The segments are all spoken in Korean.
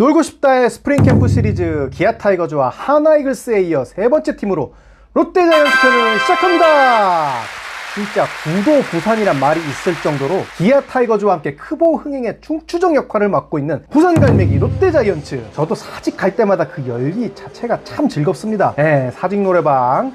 놀고 싶다의 스프링 캠프 시리즈 기아 타이거즈와 하나 이글스에 이어 세 번째 팀으로 롯데 자이언츠 편을 시작합니다. 진짜 구도 부산이란 말이 있을 정도로 기아 타이거즈와 함께 크보 흥행의 중추적 역할을 맡고 있는 부산 갈매기 롯데 자이언츠. 저도 사직 갈 때마다 그 열기 자체가 참 즐겁습니다. 사직 노래방.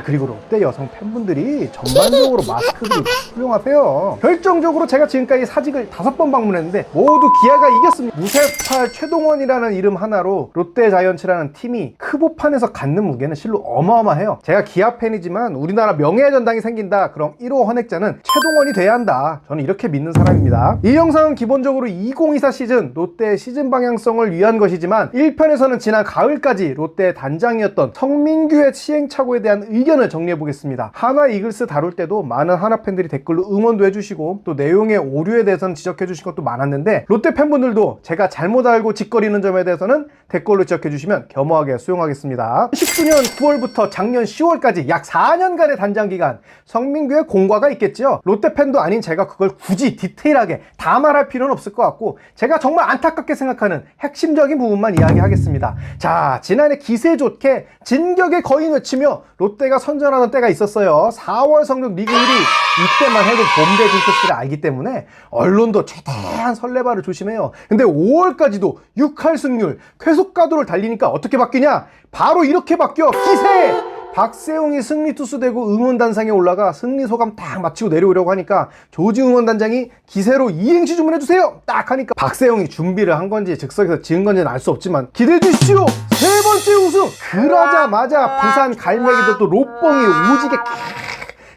그리고 롯데 여성 팬분들이 전반적으로 마스크들이 훌륭하세요. 결정적으로 제가 지금까지 사직을 5번 방문했는데 모두 기아가 이겼습니다. 무쇠팔 최동원이라는 이름 하나로 롯데 자이언츠라는 팀이 크보판에서 갖는 무게는 실로 어마어마해요. 제가 기아 팬이지만 우리나라 명예의 전당이 생긴다, 그럼 1호 헌액자는 최동원이 돼야 한다, 저는 이렇게 믿는 사람입니다. 이 영상은 기본적으로 2024 시즌 롯데의 시즌 방향성을 위한 것이지만 1편에서는 지난 가을까지 롯데의 단장이었던 성민규의 시행착오에 대한 의견을 정리해 보겠습니다. 하나 이글스 다룰 때도 많은 하나 팬들이 댓글로 응원도 해주시고 또 내용의 오류에 대해서는 지적해 주신 것도 많았는데, 롯데 팬분들도 제가 잘못 알고 짓거리는 점에 대해서는 댓글로 지적해 주시면 겸허하게 수용하겠습니다. 19년 9월부터 작년 10월까지 약 4년간의 단장 기간, 성민규의 공과가 있겠죠. 롯데 팬도 아닌 제가 그걸 굳이 디테일하게 다 말할 필요는 없을 것 같고, 제가 정말 안타깝게 생각하는 핵심적인 부분만 이야기하겠습니다. 자, 지난해 기세 좋게 진격의 거인 외치며 롯데가 선전하던 때가 있었어요. 4월 성적 리그 1위. 이때만 해도 봄대 징크스를 알기 때문에 언론도 최대한 설레발을 조심해요. 근데 5월까지도 6할 승률, 쾌속가도를 달리니까 어떻게 바뀌냐? 바로 이렇게 바뀌어. 기세! 박세웅이 승리 투수 되고 응원단상에 올라가 승리 소감 딱 마치고 내려오려고 하니까 조지 응원단장이 기세로 이행시 주문해주세요! 딱 하니까 박세웅이 준비를 한 건지 즉석에서 지은 건지는 알 수 없지만 기대해 주십시오! 세 번째 우승! 그러자마자 부산 갈매기도 또 롯봉이 오지게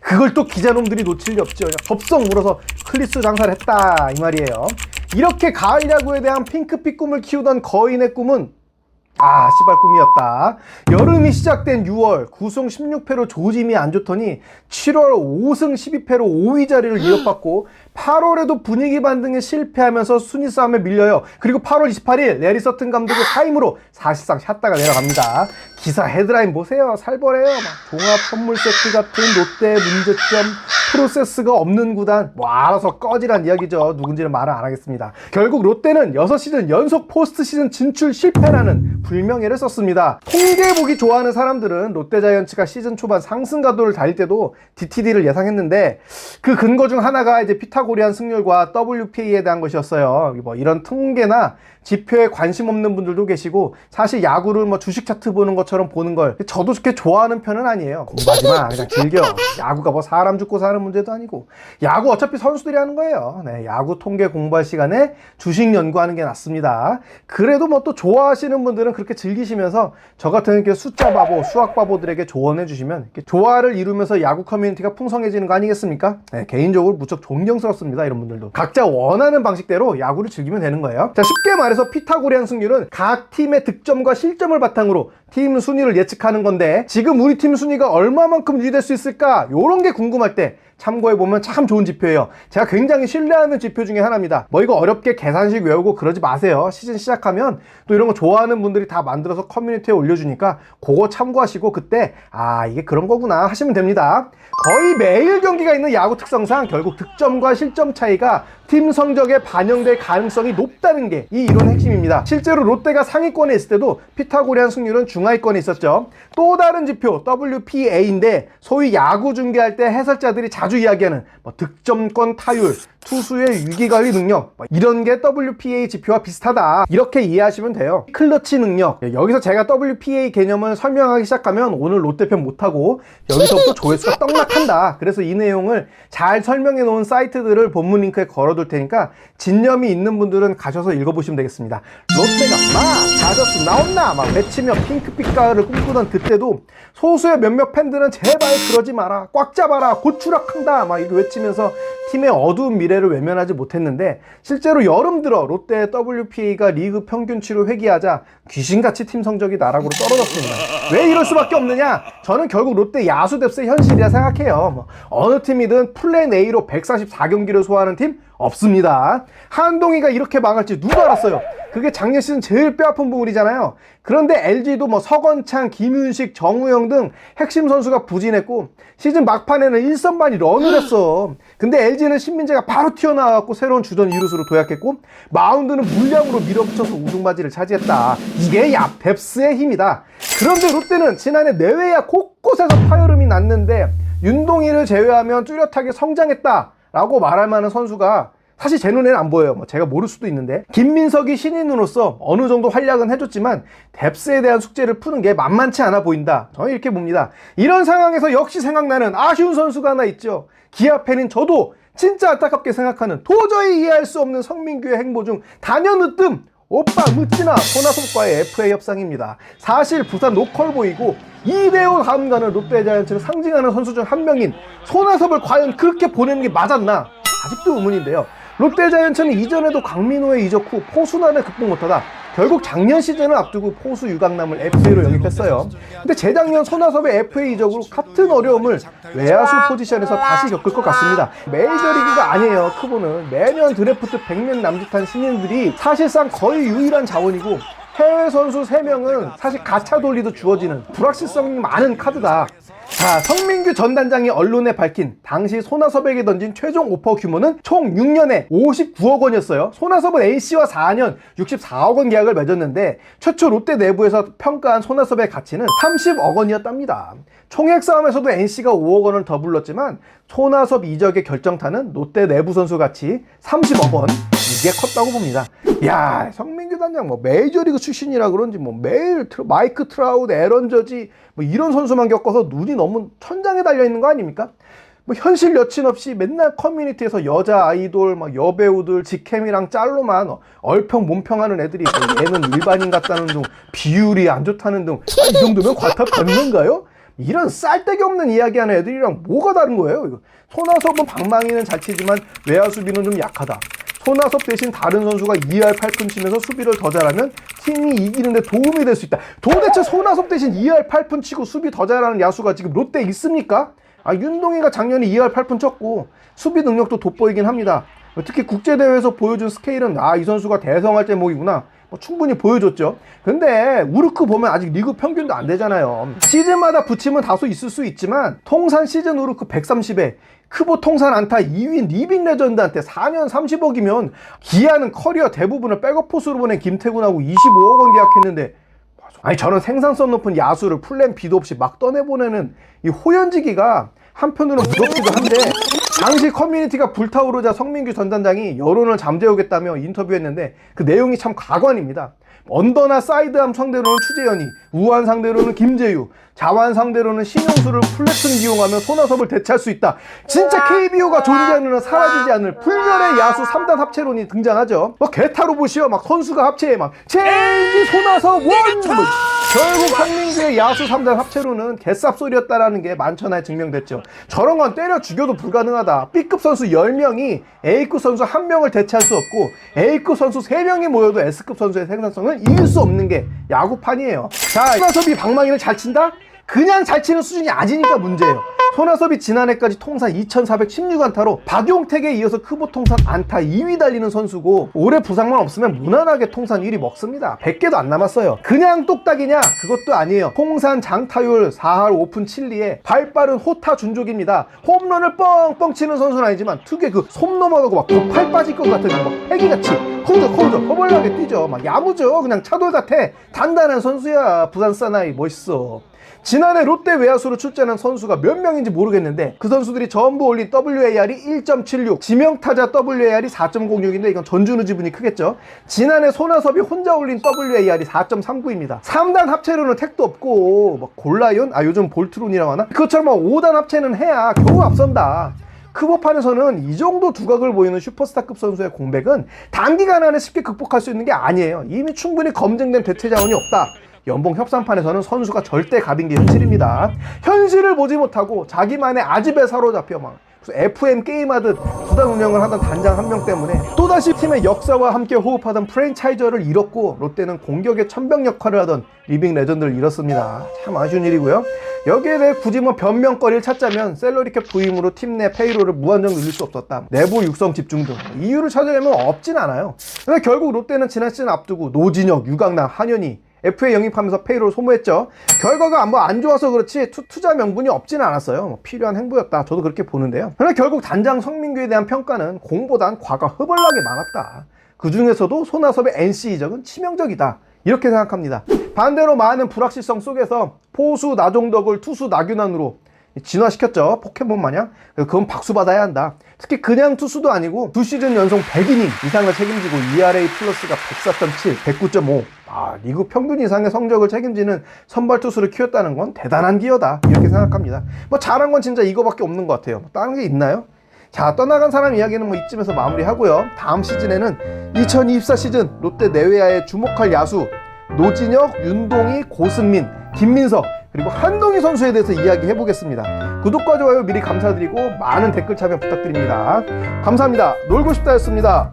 그걸 또 기자놈들이 놓칠 리 없죠. 접성 물어서 클리스 장사를 했다, 이 말이에요. 이렇게 가을 야구에 대한 핑크빛 꿈을 키우던 거인의 꿈은 씨발 꿈이었다. 여름이 시작된 6월 9승 16패로 조짐이 안 좋더니 7월 5승 12패로 5위 자리를 이어받고 8월에도 분위기 반등에 실패하면서 순위 싸움에 밀려요. 그리고 8월 28일 레리 서튼 감독의 사임으로 사실상 샷다가 내려갑니다. 기사 헤드라인 보세요. 살벌해요. 종합 선물 세트 같은 롯데의 문제점, 프로세스가 없는 구단, 알아서 꺼지란 이야기죠. 누군지는 말은 안 하겠습니다. 결국 롯데는 6시즌 연속 포스트 시즌 진출 실패라는 불명예를 썼습니다. 통계 보기 좋아하는 사람들은 롯데 자이언츠가 시즌 초반 상승 가도를 달릴 때도 DTD를 예상했는데, 그 근거 중 하나가 이제 피타고리안 승률과 WPA에 대한 것이었어요. 이런 통계나 지표에 관심 없는 분들도 계시고, 사실 야구를 주식 차트 보는 것처럼 보는 걸 저도 그렇게 좋아하는 편은 아니에요. 공부하지 마, 그냥 즐겨. 야구가 사람 죽고 사는 문제도 아니고, 야구 어차피 선수들이 하는 거예요. 야구 통계 공부할 시간에 주식 연구하는 게 낫습니다. 그래도 또 좋아하시는 분들은 그렇게 즐기시면서 저 같은 이렇게 숫자 바보, 수학 바보들에게 조언해 주시면 이렇게 조화를 이루면서 야구 커뮤니티가 풍성해지는 거 아니겠습니까? 개인적으로 무척 존경스럽습니다. 이런 분들도 각자 원하는 방식대로 야구를 즐기면 되는 거예요. 자, 쉽게 말해서 피타고리안 승률은 각 팀의 득점과 실점을 바탕으로 팀 순위를 예측하는 건데, 지금 우리 팀 순위가 얼마만큼 유지될 수 있을까? 요런 게 궁금할 때 참고해보면 참 좋은 지표예요. 제가 굉장히 신뢰하는 지표 중에 하나입니다. 이거 어렵게 계산식 외우고 그러지 마세요. 시즌 시작하면 또 이런 거 좋아하는 분들이 다 만들어서 커뮤니티에 올려주니까 그거 참고하시고 그때 이게 그런 거구나 하시면 됩니다. 거의 매일 경기가 있는 야구 특성상 결국 득점과 실점 차이가 팀 성적에 반영될 가능성이 높다는 게 이 이론의 핵심입니다. 실제로 롯데가 상위권에 있을 때도 피타고리안 승률은 중하위권에 있었죠. 또 다른 지표 WPA인데, 소위 야구 중계할 때 해설자들이 자주 이야기하는 득점권 타율, 투수의 위기관리 능력, 이런 게 WPA 지표와 비슷하다, 이렇게 이해하시면 돼요. 클러치 능력, 여기서 제가 WPA 개념을 설명하기 시작하면 오늘 롯데편 못하고 여기서부터 조회수가 떡락한다. 그래서 이 내용을 잘 설명해 놓은 사이트들을 본문 링크에 걸어둘 테니까 진념이 있는 분들은 가셔서 읽어보시면 되겠습니다. 롯데가 자저스 나온나 외치며 핑크빛 가을을 꿈꾸던 그때도 소수의 몇몇 팬들은 제발 그러지 마라, 꽉 잡아라, 곧 추락한다 이렇게 외치면서 팀의 어두운 미래를 외면하지 못했는데, 실제로 여름 들어 롯데의 WPA가 리그 평균치로 회귀하자 귀신같이 팀 성적이 나락으로 떨어졌습니다. 왜 이럴 수밖에 없느냐? 저는 결국 롯데 야수 뎁스의 현실이라 생각해요. 어느 팀이든 플랜 A로 144경기를 소화하는 팀 없습니다. 한동희가 이렇게 망할지 누가 알았어요? 그게 작년 시즌 제일 뼈아픈 부분이잖아요. 그런데 LG도 서건창, 김윤식, 정우영 등 핵심 선수가 부진했고, 시즌 막판에는 1선발이 런을 했어. 근데 LG는 신민재가 바로 튀어나와갖고 새로운 주전 이루수로 도약했고 마운드는 물량으로 밀어붙여서 우승바지를 차지했다. 이게 얍뎁스의 힘이다. 그런데 롯데는 지난해 내외야 곳곳에서 파열음이 났는데 윤동희를 제외하면 뚜렷하게 성장했다라고 말할 만한 선수가 사실 제 눈에는 안 보여요. 제가 모를 수도 있는데 김민석이 신인으로서 어느 정도 활약은 해줬지만 뎁스에 대한 숙제를 푸는 게 만만치 않아 보인다. 저는 이렇게 봅니다. 이런 상황에서 역시 생각나는 아쉬운 선수가 하나 있죠. 기아 팬인 저도 진짜 안타깝게 생각하는 도저히 이해할 수 없는 성민규의 행보 중 단연으뜸 오빠 묻지나 손아섭과의 FA 협상입니다. 사실 부산 로컬보이고 이대호 다음 가는 롯데자이언츠를 상징하는 선수 중 한 명인 손아섭을 과연 그렇게 보내는 게 맞았나? 아직도 의문인데요. 롯데자이언츠는 이전에도 강민호의 이적 후 포수난을 극복 못하다 결국 작년 시즌을 앞두고 포수 유강남을 FA로 영입했어요. 근데 재작년 손아섭의 FA 이적으로 같은 어려움을 외야수 포지션에서 다시 겪을 것 같습니다. 메이저리그가 아니에요. 크보는 매년 드래프트 100년 남짓한 신인들이 사실상 거의 유일한 자원이고 해외 선수 3명은 사실 가차 돌리도 주어지는 불확실성이 많은 카드다. 자, 성민규 전 단장이 언론에 밝힌 당시 손아섭에게 던진 최종 오퍼 규모는 총 6년에 59억 원이었어요. 손아섭은 NC와 4년 64억 원 계약을 맺었는데 최초 롯데 내부에서 평가한 손아섭의 가치는 30억 원이었답니다. 총액 싸움에서도 NC가 5억 원을 더 불렀지만 손아섭 이적의 결정타는 롯데 내부 선수 가치 30억 원, 이게 컸다고 봅니다. 야, 성민규 단장 메이저리그 출신이라 그런지 매일 마이크 트라우드, 에런 저지 이런 선수만 겪어서 눈이 너무 천장에 달려 있는 거 아닙니까? 현실 여친 없이 맨날 커뮤니티에서 여자 아이돌, 여배우들, 직캠이랑 짤로만 얼평 몸평하는 애들이 얘는 일반인 같다는 등, 비율이 안 좋다는 등, 이 정도면 과탑 변명인가요? 이런 쌀데기 없는 이야기하는 애들이랑 뭐가 다른 거예요? 이거. 손아섭은 방망이는 잘 치지만 외야 수비는 좀 약하다. 손아섭 대신 다른 선수가 2할 8푼 치면서 수비를 더 잘하면 팀이 이기는데 도움이 될 수 있다. 도대체 손아섭 대신 2할 8푼 치고 수비 더 잘하는 야수가 지금 롯데에 있습니까? 윤동희가 작년에 2할 8푼 쳤고 수비 능력도 돋보이긴 합니다. 특히 국제대회에서 보여준 스케일은 이 선수가 대성할 제목이구나. 충분히 보여줬죠. 근데 우르크 보면 아직 리그 평균도 안 되잖아요. 시즌마다 붙임은 다소 있을 수 있지만 통산 시즌 우르크 130에 크보 통산 안타 2위인 리빙 레전드한테 4년 30억이면 기아는 커리어 대부분을 백업 포수로 보낸 김태군하고 25억 원 계약했는데 저런 생산성 높은 야수를 플랜 B도 없이 막 떠내보내는 이 호연지기가 한편으로는 무섭기도 한데 당시 커뮤니티가 불타오르자 성민규 전 단장이 여론을 잠재우겠다며 인터뷰했는데 그 내용이 참 가관입니다. 언더나 사이드암 상대로는 추재현이, 우완 상대로는 김재유, 자완 상대로는 신용수를 플래툰 기용하며 손아섭을 대체할 수 있다. 진짜 KBO가 존재하는 한 사라지지 않을 불멸의 야수 3단 합체론이 등장하죠. 개타로 보시오. 선수가 합체해 체인지 손아섭 원! 결국 성민규의 야수 3단 합체론은 개쌉소리였다라는 게 만천하에 증명됐죠. 저런 건 때려 죽여도 불가능하다. B급 선수 10명이 A급 선수 1명을 대체할 수 없고 A급 선수 3명이 모여도 S급 선수의 생산성을 이길 수 없는 게 야구판이에요. 자, 손아섭이 방망이를 잘 친다? 그냥 잘 치는 수준이 아니니까 문제예요. 손아섭이 지난해까지 통산 2416안타로 박용택에 이어서 크보 통산 안타 2위 달리는 선수고 올해 부상만 없으면 무난하게 통산 1위 먹습니다. 100개도 안 남았어요. 그냥 똑딱이냐? 그것도 아니에요. 통산 장타율 4할 5푼 7리에 발빠른 호타 준족입니다. 홈런을 뻥뻥 치는 선수는 아니지만 특유의 솜 넘어가고 팔 빠질 것 같은 패기같이 허벌나게 뛰죠. 야무져. 그냥 차돌 같아. 단단한 선수야. 부산 사나이 멋있어. 지난해 롯데 외야수로 출전한 선수가 몇 명인지 모르겠는데 그 선수들이 전부 올린 WAR이 1.76, 지명타자 WAR이 4.06인데 이건 전준우 지분이 크겠죠. 지난해 손아섭이 혼자 올린 WAR이 4.39입니다. 3단 합체로는 택도 없고 골라이온? 요즘 볼트론이라고 하나? 그것처럼 5단 합체는 해야 겨우 앞선다. 크보판에서는 이 정도 두각을 보이는 슈퍼스타급 선수의 공백은 단기간 안에 쉽게 극복할 수 있는 게 아니에요. 이미 충분히 검증된 대체 자원이 없다. 연봉 협상판에서는 선수가 절대 갑인 게 현실입니다. 현실을 보지 못하고 자기만의 아집에 사로잡혀 FM 게임하듯 구단 운영을 하던 단장 한 명 때문에 또다시 팀의 역사와 함께 호흡하던 프랜차이저를 잃었고 롯데는 공격의 천병 역할을 하던 리빙 레전드를 잃었습니다. 참 아쉬운 일이고요. 여기에 대해 굳이 변명거리를 찾자면 셀러리캡 부임으로 팀 내 페이로를 무한정 늘릴 수 없었다. 내부 육성 집중 등 이유를 찾으려면 없진 않아요. 근데 결국 롯데는 지난 시즌 앞두고 노진혁, 유강남, 한현희 FA 영입하면서 페이로를 소모했죠. 결과가 뭐 안 좋아서 그렇지 투자 명분이 없지는 않았어요. 뭐 필요한 행보였다. 저도 그렇게 보는데요. 그러나 결국 단장 성민규에 대한 평가는 공보단 과가 허벌나게 많았다. 그 중에서도 손아섭의 NC 이적은 치명적이다. 이렇게 생각합니다. 반대로 많은 불확실성 속에서 포수 나종덕을 투수 나균환으로 진화시켰죠. 포켓몬 마냥. 그건 박수 받아야 한다. 특히 그냥 투수도 아니고 2시즌 연속 100이닝 이상을 책임지고 ERA 플러스가 104.7, 109.5. 리그 평균 이상의 성적을 책임지는 선발 투수를 키웠다는 건 대단한 기여다. 이렇게 생각합니다. 뭐 잘한 건 진짜 이거밖에 없는 것 같아요. 다른 게 있나요? 자, 떠나간 사람 이야기는 뭐 이쯤에서 마무리하고요. 다음 시즌에는 2024 시즌 롯데 내외야에 주목할 야수 노진혁, 윤동희, 고승민, 김민석 그리고 한동희 선수에 대해서 이야기해 보겠습니다. 구독과 좋아요 미리 감사드리고 많은 댓글 참여 부탁드립니다. 감사합니다. 놀고 싶다였습니다.